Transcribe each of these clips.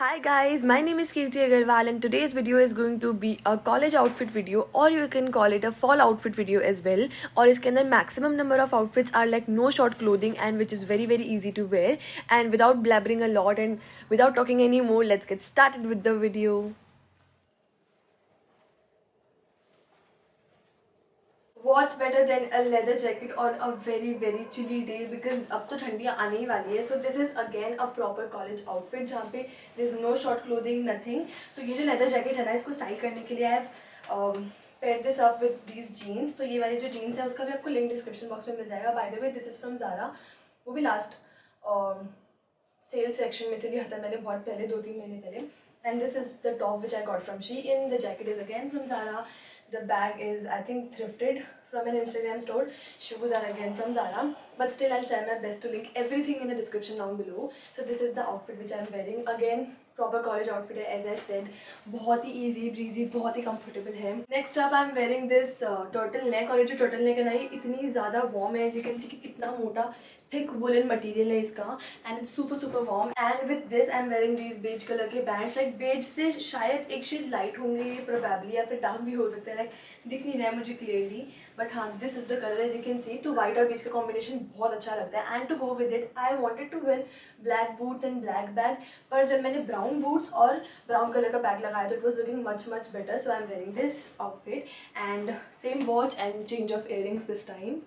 Hi guys, my name is Kirti Agarwal and today's video is going to be a college outfit video, or you can call it a fall outfit video as well. और इसके अंदर maximum number of outfits are like no short clothing and which is very easy to wear. And without blabbering a lot and without talking anymore, let's get started with the video. What's better than a leather jacket on a very chilly day, because अब तो ठंडियाँ आने ही वाली है. So this is again a proper college outfit जहाँ पे there's no short clothing, nothing. तो ये जो leather jacket है ना, इसको स्टाइल करने के लिए I have paired this up with these jeans. तो ये वाली जो jeans है उसका भी आपको लिंक डिस्क्रिप्शन बॉक्स में मिल जाएगा. By the way, this is from Zara. वो भी लास्ट सेल सेक्शन में से लिया था मैंने बहुत पहले, 2-3 महीने पहले. And this is the top which I got from Shein. The jacket is again from Zara. The bag is, I think, thrifted from an Instagram store. Shoes are again from Zara. But still, I'll try my best to link everything in the description down below. So this is the outfit which I'm wearing. Again, proper college outfit है, as I said. बहुत ही easy breezy, बहुत ही comfortable है. Next up, I'm wearing this turtleneck. और ये जो turtleneck है ना, ये इतनी ज़्यादा warm है. As you can see कि कितना मोटा thick woolen material है इसका, and it's super warm. And with this I'm wearing these beige color के bands. Like beige से शायद एक shade light होंगे ये probably, या फिर dark भी हो सकता है, like दिख नहीं रहा है मुझे clearly, but हाँ, this is the color as you can see. तो white और beige का combination बहुत अच्छा लगता है. And to go with it I wanted to wear black boots and black bag, पर जब मैंने brown boots और brown color का bag लगाया तो it was looking much better. So I'm wearing this outfit and same watch and change of earrings this time.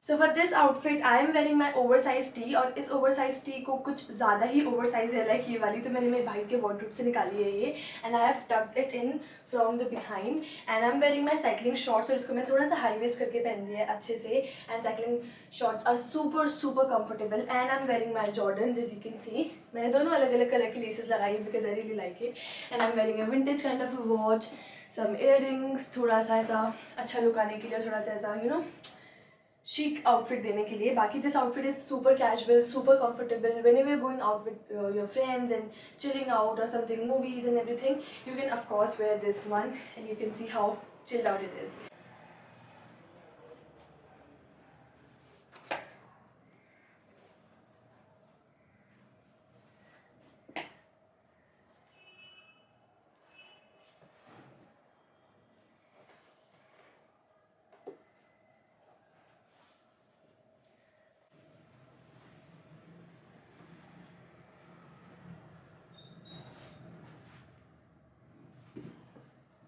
So for this outfit I am wearing my oversized tee, और इस oversized tee को कुछ ज़्यादा ही oversize है, like ये वाली तो मैंने मेरे भाई के wardrobe से निकाली है ये, and I have tucked it in from the behind. And I'm wearing my cycling shorts, और इसको मैं थोड़ा सा high waist करके पहन लिया है अच्छे से. And cycling shorts are super comfortable. And I'm wearing my Jordans as you can see. मैंने दोनों अलग कलर की laces लगाई है because I really like it. And I'm wearing a vintage kind of a watch, some earrings, थोड़ा सा ऐसा अच्छा look आने के लिए, थोड़ा सा ऐसा you know chic outfit देने के लिए. बाकी this outfit is super casual, super comfortable. Whenever you're going out with your friends and chilling out or something, movies and everything, you can of course wear this one and you can see how chilled out it is.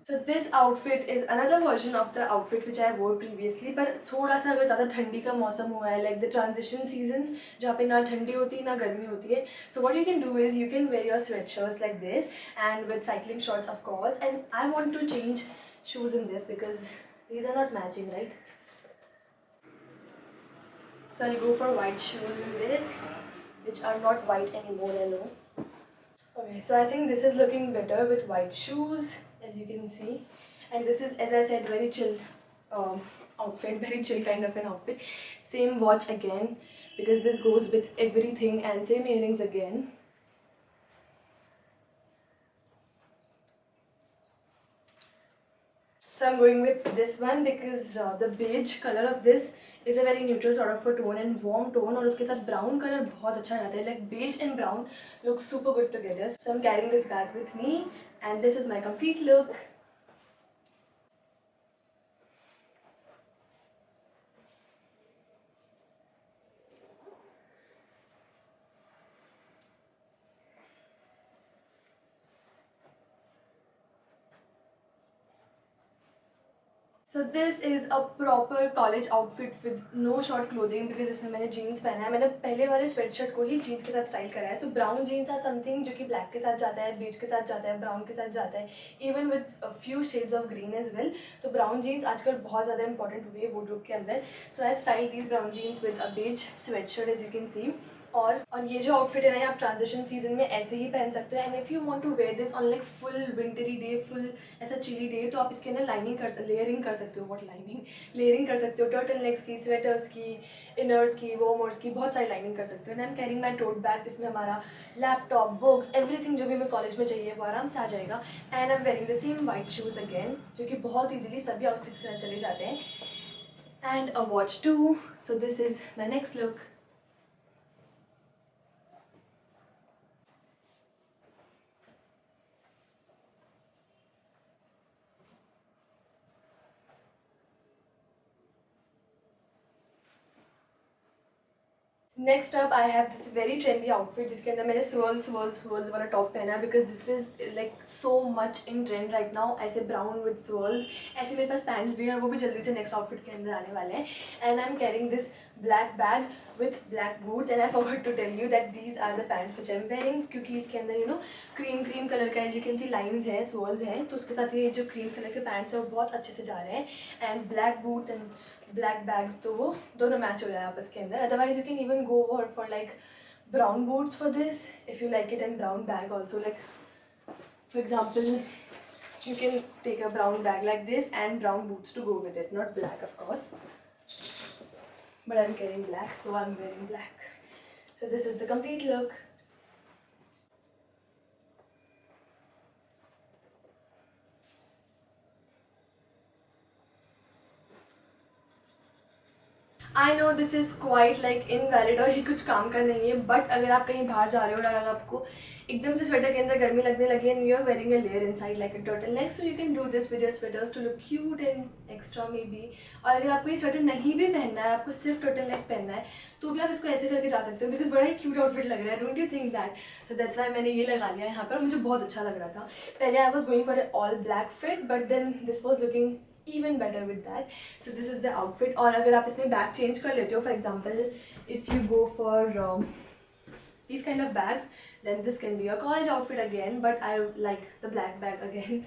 So this outfit is another version of the outfit which I wore previously, पर थोड़ा सा अगर ज़्यादा ठंडी का मौसम हुआ है, like the transition seasons जहाँ पे ना ठंडी होती है ना गर्मी होती है. So what you can do is you can wear your sweatshirts like this and with cycling shorts of course. And I want to change shoes in this because these are not matching, right? So I'll go for white shoes in this, which are not white anymore, I know. Okay, so I think this is looking better with white shoes, as you can see. And this is, as I said, very chill outfit, very chill kind of an outfit. Same watch again, because this goes with everything, and same earrings again. So I'm going with this one because the beige color of this is a very neutral sort of a tone and warm tone, और उसके साथ brown color बहुत अच्छा रहता है. Like beige and brown look super good together. So I'm carrying this bag with me and this is my complete look. So this is a proper college outfit with no short clothing because इसमें मैंने jeans पहना है. मैंने पहले वाले sweatshirt को ही jeans के साथ स्टाइल करा है. So brown jeans are something जो कि black के साथ जाता है, beige के साथ जाता है, brown के साथ जाता है, even with a few shades of green as well. तो brown jeans आजकल बहुत ज़्यादा important हुई है wardrobe के अंदर. So I have styled these brown jeans with a beige sweatshirt as you can see. और ये जो आउटफिट है ना, आप ट्रांजिशन सीजन में ऐसे ही पहन सकते हो। And if you want to wear this on like full wintry day, full ऐसा चिली डे, तो आप इसके अंदर लेयरिंग कर सकते हो। What lining? लेयरिंग कर सकते हो, टर्टल नेक्स की, स्वेटर्स की, इनर्स की, वॉर्मर्स की, बहुत सारी लाइनिंग कर सकते हो। And I am carrying my tote bag, इसमें हमारा लैपटॉप, बुक्स, एवरीथिंग जो भी हमें कॉलेज में चाहिए वो आराम से आ जाएगा। And I am wearing the same white shoes again, जो कि बहुत ईजिली सभी आउटफिट्स के साथ चले जाते हैं। And a watch too. So this is my next look. Next up I have this very trendy outfit, जिसके अंदर मैंने स्वर्ल्स वाला टॉप पहना है, because this is like so much in trend right now. ऐसे ब्राउन विद स्वर्ल्स, ऐसे मेरे पास pants भी हैं और वो भी जल्दी से नेक्स्ट आउटफिट के अंदर आने वाले हैं। And I am carrying this black bag with black boots, and I forgot to tell you that these are the pants which I am wearing, क्योंकि इसके अंदर क्रीम कलर का, as you can see lines है, swirls हैं, तो उसके साथ ये जो क्रीम कलर के पैंट्स हैं वो बहुत अच्छे से जा रहे हैं। And black boots and black bags, तो वो दोनों मैच हो रहा है आपस के अंदर। Otherwise you can even go for like brown boots for this if you like it, and brown bag also, like for example you can take a brown bag like this and brown boots to go with it, not black of course, but I'm carrying black, so I'm wearing black. So this is the complete look. I know this is quite like invalid और ये कुछ काम का नहीं है, but अगर आप कहीं बाहर जा रहे हो और अगर आपको एकदम से स्वेटर के अंदर गर्मी लगने लगी and you are wearing a layer inside like a turtle neck, so you can do this with your sweaters to look cute and extra maybe. और अगर आपको ये स्वेटर नहीं भी पहनना है, आपको सिर्फ टर्टल नेक पहनना है, तो भी आप इसको ऐसे करके जा सकते हो, बिकॉज बड़ा ही क्यूट आउटफिट लग रहा है, don't you think that? So that's why मैंने ये लगा लिया यहाँ पर, मुझे बहुत अच्छा लग रहा था। पहले I was going for a all black fit, but then this was looking even better with that. So this is the outfit. और अगर आप इसमें बैग चेंज कर लेते हो, for example if you go for these kind of bags, then this can be a college outfit again, but I like the black bag again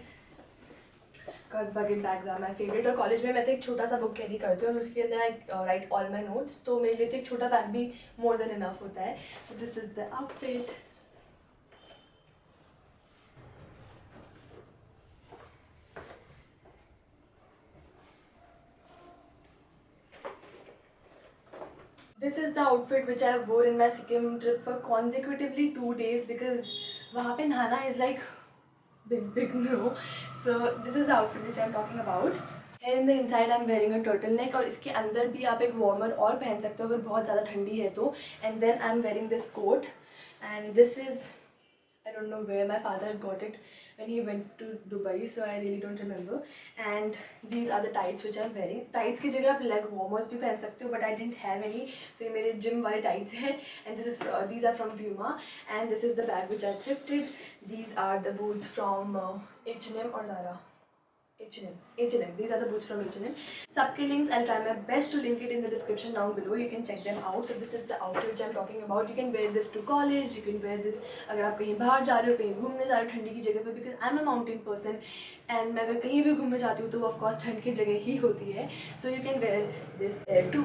because bucket bags are my favorite. और college में मैं तो एक छोटा सा book carry करती हूँ और उसके अंदर आई राइट ऑल माई नोट्स, तो मेरे लिए तो एक छोटा बैग भी मोर देन इनफ होता है. सो this is the outfit. This is the outfit which I wore in my Sikkim trip for consecutively 2 days because वहाँ पे नहाना is like big no. So this is the outfit which I'm talking about. In the inside I'm wearing a turtleneck और इसके अंदर भी आप एक warmer और पहन सकते हो अगर बहुत ज़्यादा ठंडी है तो. And then I'm wearing this coat and this is, I don't know where my father got it when he went to Dubai, so I really don't remember. And these are the tights which I'm wearing. Tights की जगह आप leg warmers भी पहन सकते हो, but I didn't have any, तो ये मेरे gym वाले tights हैं. And these are from Puma, and this is the bag which I thrifted. These are the boots from H&M or Zara. H&M. These are the boots from H&M. सबके links I'll try my best to link it in the description down below. You can check them out. So this is the outfit which I'm talking about. You can wear this to college. You can wear this अगर आप कहीं बाहर जा रहे हो, कहीं घूमने जा रहे हो ठंडी की जगह पे, because I'm a mountain person and मैं अगर कहीं भी घूमने जाती हूँ तो वो of course ठंड की जगह ही होती है. So you can wear this there too.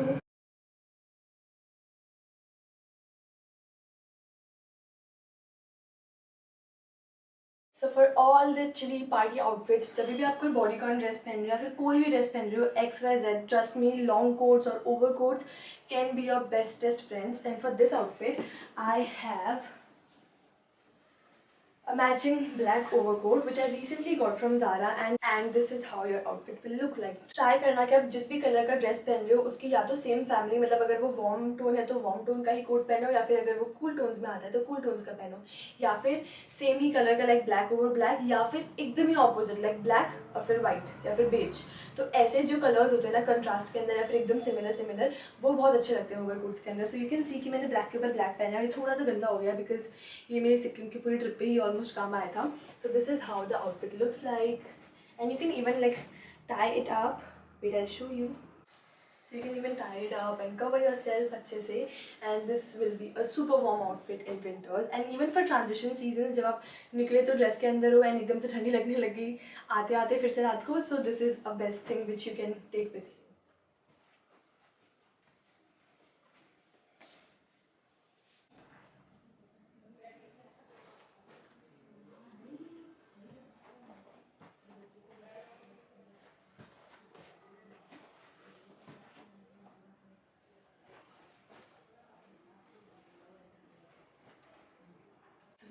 So for all the chilly party outfits, जब भी आप कोई बॉडीकॉन ड्रेस पहन रहे हो या फिर कोई भी ड्रेस पहन रहे हो, XYZ, trust me, long coats और over coats can be your bestest friends. And for this outfit I have a matching black overcoat which I recently got from Zara, and this is how your outfit will look like. Try करना कि आप जिस भी colour का dress पहन रहे हो उसकी या तो सेम फैमिली, मतलब अगर वो वार्म टोन है तो वार्म टोन का ही कोट पहनो, या फिर अगर वो कूल टोन्स में आता है तो कूल टोन्स का पहनो, या फिर सेम ही कलर का लाइक ब्लैक ओवर ब्लैक, या फिर एकदम ही ऑपोजिट लाइक ब्लैक और फिर वाइट या फिर बेज. तो ऐसे जो कलर्स होते हैं ना कंट्रास्ट के अंदर या फिर एकदम सिमिलर वो बहुत अच्छे लगते हैं ओवर कोट्स के अंदर. सो यू कैन सी कि मैंने ब्लैक के ऊपर ब्लैक पहना है और ये थोड़ा सा गंदा हो गया बिकॉज ये मेरी सिक्किम की पूरी ट्रिप पे ही ऑलमोस्ट काम आया था. सो this is how the outfit looks like, and you can even like tie it up. Wait, I'll show you. So you can even tie it up and cover yourself अच्छे से, and this will be a super warm outfit in winters and even for transition seasons. जब आप निकले तो dress के अंदर हो and एकदम से ठंडी लगने लगी आते आते फिर से रात को, so this is a best thing which you can take with you.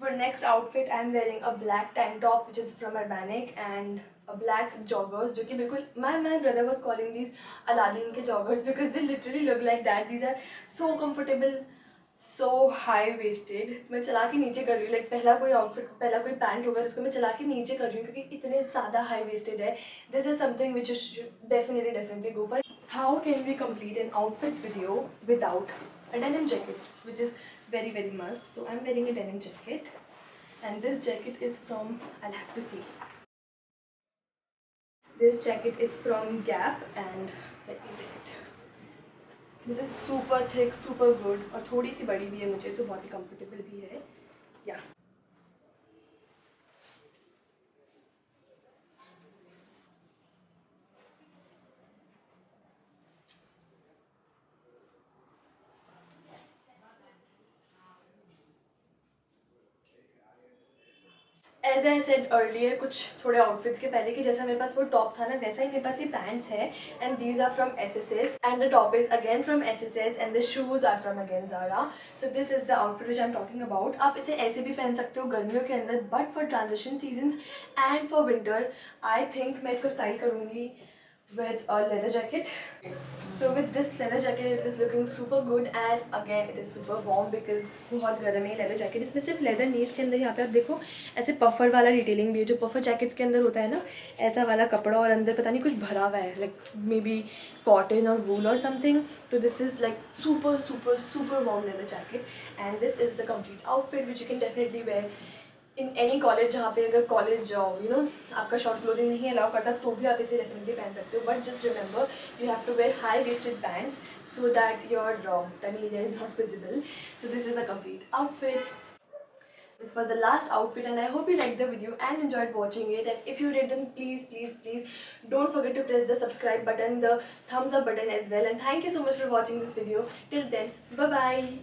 For next outfit, I'm wearing a black tank top which is from Urbanic and a black joggers जो कि बिल्कुल my brother was calling these Aladdin के joggers because they literally look like that. These are so comfortable, so high waisted. मैं चला के नीचे कर रही हूँ, like पहला कोई outfit, पहला कोई पैंट होगा जिसको मैं चला के नीचे कर रही हूँ क्योंकि इतने ज़्यादा high waisted है. This is something which you should definitely go for. How can we complete an outfits video without a denim jacket, which is very must. So I'm wearing a denim jacket, and this jacket is from, I'll have to see, this jacket is from Gap, and let me get it. This is super thick, super good, और थोड़ी सी बड़ी भी है मुझे तो बहुत ही comfortable भी है. Yeah. As I said earlier कुछ थोड़े आउटफिट्स के पहले कि जैसा मेरे पास वो टॉप था ना वैसा ही मेरे पास ये पैंट्स है and these are from SSS and the top is again from SSS and the shoes are from again Zara. So this is the outfit which I am talking about. आप इसे ऐसे भी पहन सकते हो गर्मियों के अंदर, but for transition seasons and for winter I think मैं इसको स्टाइल करूँगी with a leather jacket. So with this leather jacket it is looking super good and again it is super warm because बहुत गर्म है leather jacket. इसमें सिर्फ leather नहीं, इसके अंदर यहाँ पे आप देखो ऐसे पफर वाला डिटेलिंग भी है जो पफर जैकेट्स के अंदर होता है ना, ऐसा वाला कपड़ा और अंदर पता नहीं कुछ भरा हुआ है लाइक मे बी कॉटन और वूल और समथिंग. तो this is like super warm leather jacket and this is the complete outfit which you can definitely wear in any college जहाँ पे अगर कॉलेज यू नो आपका शॉर्ट क्लोथिंग नहीं allow करता तो भी आप इसे डेफिनेटली पहन सकते हो. But just remember you have to wear high waisted pants so that your tummy area is not visible. So this is a complete outfit. This was the last outfit and I hope you liked the video and enjoyed watching it, and if you did then please don't forget to press the subscribe button, the thumbs up button as well, and thank you so much for watching this video. Till then, bye bye.